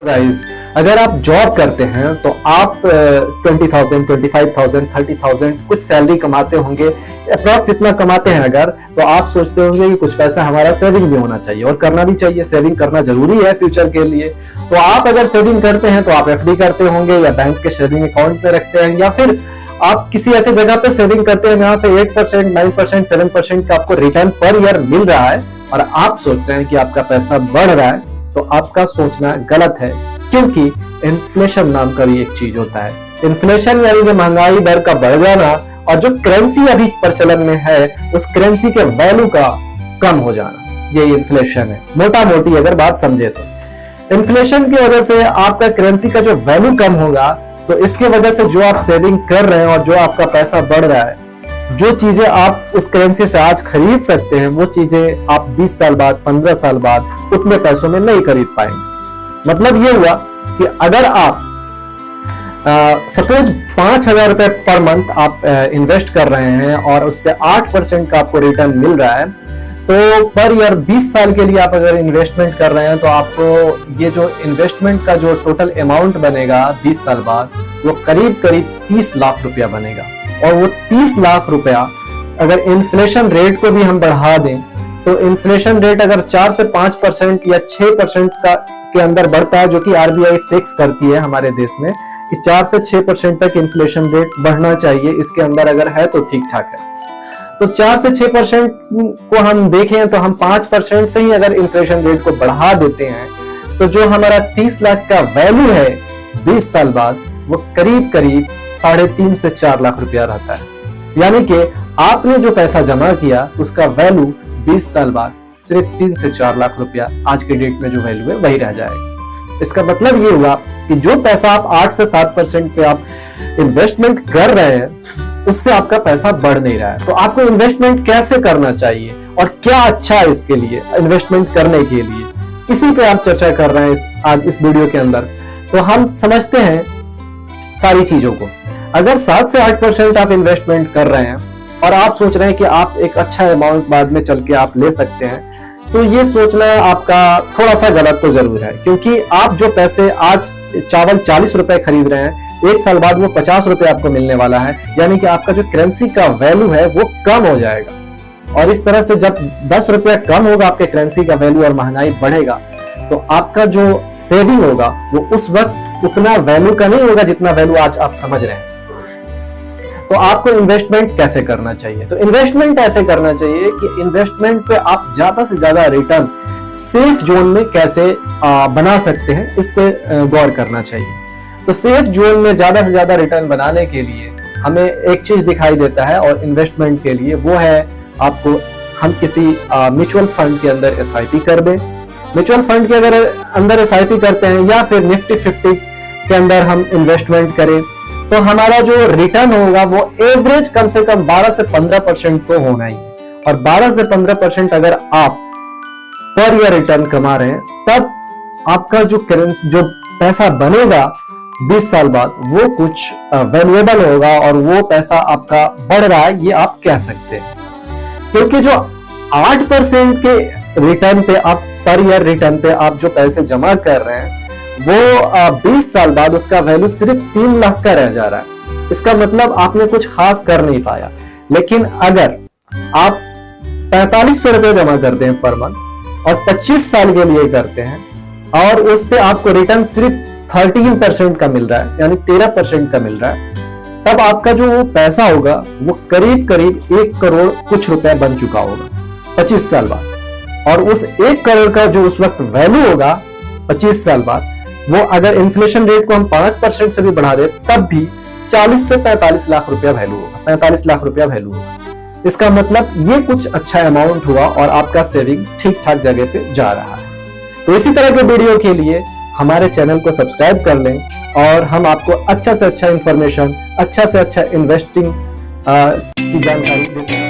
Guys, अगर आप job करते हैं तो आप 20,000, 25,000, 30,000 कुछ सैलरी कमाते होंगे, अप्रॉक्स इतना कमाते हैं अगर, तो आप सोचते होंगे कि कुछ पैसा हमारा सेविंग भी होना चाहिए और करना भी चाहिए। सेविंग करना जरूरी है फ्यूचर के लिए। तो आप अगर सेविंग करते हैं तो आप एफडी करते होंगे या बैंक के सेविंग अकाउंट में रखते हैं, या फिर आप किसी ऐसे जगह पे सेविंग करते हैं जहां से 8%, 9%, 7% का आपको रिटर्न पर ईयर मिल रहा है, और आप सोच रहे हैं कि आपका पैसा बढ़ रहा है, तो आपका सोचना गलत है। क्योंकि इन्फ्लेशन नाम का भी एक चीज होता है। इन्फ्लेशन यानी कि महंगाई दर का बढ़ जाना, और जो करेंसी अभी प्रचलन में है उस करेंसी के वैल्यू का कम हो जाना, ये इन्फ्लेशन है मोटा मोटी अगर बात समझे तो। इन्फ्लेशन की वजह से आपका करेंसी का जो वैल्यू कम होगा, तो इसके वजह से जो आप सेविंग कर रहे हैं और जो आपका पैसा बढ़ रहा है, जो चीजें आप उस करेंसी से आज खरीद सकते हैं, वो चीजें आप 20 साल बाद, 15 साल बाद उतने पैसों में नहीं खरीद पाएंगे। मतलब ये हुआ कि अगर आप सपोज 5,000 रुपए पर मंथ आप इन्वेस्ट कर रहे हैं और उस पर 8% का आपको रिटर्न मिल रहा है, तो पर ईयर 20 साल के लिए आप अगर इन्वेस्टमेंट कर रहे हैं, तो आपको ये जो इन्वेस्टमेंट का जो टोटल अमाउंट बनेगा 20 साल बाद, वो करीब करीब 30 लाख रुपया बनेगा। और वो 30 लाख रुपया अगर इन्फ्लेशन रेट को भी हम बढ़ा दें, तो इन्फ्लेशन रेट अगर 4 से 5% या 6% के अंदर बढ़ता है, जो कि आरबीआई फिक्स करती है हमारे देश में कि 4 से 6% तक इन्फ्लेशन रेट बढ़ना चाहिए, इसके अंदर अगर है तो ठीक ठाक है। तो 4 से 6% को हम देखें तो हम 5% से ही अगर इन्फ्लेशन रेट को बढ़ा देते हैं, तो जो हमारा 30 लाख का वैल्यू है 20 साल बाद, वो करीब करीब 3.5 से 4 लाख रुपया रहता है। यानी कि आपने जो पैसा जमा किया उसका वैल्यू 20 साल बाद सिर्फ 3 से 4 लाख रुपया आज के डेट में जो वैल्यू है वही रह जाएगा। इसका मतलब ये हुआ कि जो पैसा आप 8 से 7% पे आप इन्वेस्टमेंट कर रहे हैं, उससे आपका पैसा बढ़ नहीं रहा है। तो आपको इन्वेस्टमेंट कैसे करना चाहिए और क्या अच्छा है इसके लिए इन्वेस्टमेंट करने के लिए, इसी पे आप चर्चा कर रहे हैं आज इस वीडियो के अंदर। तो हम समझते हैं सारी चीजों को। अगर 7 से 8% आप इन्वेस्टमेंट कर रहे हैं और आप सोच रहे हैं कि आप एक अच्छा अमाउंट बाद में चल के आप ले सकते हैं, तो ये सोचना आपका थोड़ा सा गलत तो जरूर है। क्योंकि आप जो पैसे आज चावल 40 रुपए खरीद रहे हैं, 1 साल बाद वो 50 रुपए आपको मिलने वाला है। यानी कि आपका जो करेंसी का वैल्यू है वो कम हो जाएगा। और इस तरह से जब 10 रुपया कम होगा आपके करेंसी का वैल्यू और महंगाई बढ़ेगा, तो आपका जो सेविंग होगा वो उस वक्त उतना वैल्यू का नहीं होगा जितना वैल्यू आज आप समझ रहे हैं। तो आपको इन्वेस्टमेंट कैसे करना चाहिए? तो इन्वेस्टमेंट ऐसे करना चाहिए कि इन्वेस्टमेंट पे आप ज्यादा से ज्यादा रिटर्न सेफ जोन में कैसे बना सकते हैं, इस पे गौर करना चाहिए। तो सेफ जोन में ज्यादा से ज्यादा रिटर्न बनाने के लिए हमें एक चीज दिखाई देता है, और इन्वेस्टमेंट के लिए वो है आपको हम किसी म्यूचुअल फंड के अंदर एसआईपी कर दें। म्यूचुअल फंड के अंदर एसआईपी करते हैं, या फिर निफ्टी 50 के अंदर हम इन्वेस्टमेंट करें, तो हमारा जो रिटर्न होगा वो एवरेज कम से कम 12 से 15% तो होना ही। और 12 से 15% अगर आप पर ईयर रिटर्न कमा रहे हैं, तब आपका जो करेंसी जो पैसा बनेगा 20 साल बाद, वो कुछ वैल्यूएबल होगा और वो पैसा आपका बढ़ रहा है, ये आप कह सकते हैं। क्योंकि जो 8% के रिटर्न पे आप पर ईयर रिटर्न पे आप जो पैसे जमा कर रहे हैं, वो 20 साल बाद उसका वैल्यू सिर्फ 3 लाख का रह जा रहा है। इसका मतलब आपने कुछ खास कर नहीं पाया। लेकिन अगर आप 4500 रुपए जमा करते हैं पर मंथ और 25 साल के लिए करते हैं, और उस पे आपको रिटर्न सिर्फ 13% का मिल रहा है, यानी 13% का मिल रहा है, तब आपका जो वो पैसा होगा वो करीब करीब 1 करोड़ कुछ रुपया बन चुका होगा 25 साल बाद। और उस 1 करोड़ का जो उस वक्त वैल्यू होगा 25 साल बाद, वो अगर इन्फ्लेशन रेट को हम 5% से भी बढ़ा दे, तब भी 40 से 45 लाख रुपया वैल्यू होगा, 45 लाख रुपया वैल्यू होगा। इसका मतलब ये कुछ अच्छा अमाउंट हुआ और आपका सेविंग ठीक ठाक जगह पे जा रहा है। तो इसी तरह के वीडियो के लिए हमारे चैनल को सब्सक्राइब कर लें, और हम आपको अच्छा से अच्छा इंफॉर्मेशन, अच्छा से अच्छा इन्वेस्टिंग की जानकारी देते हैं।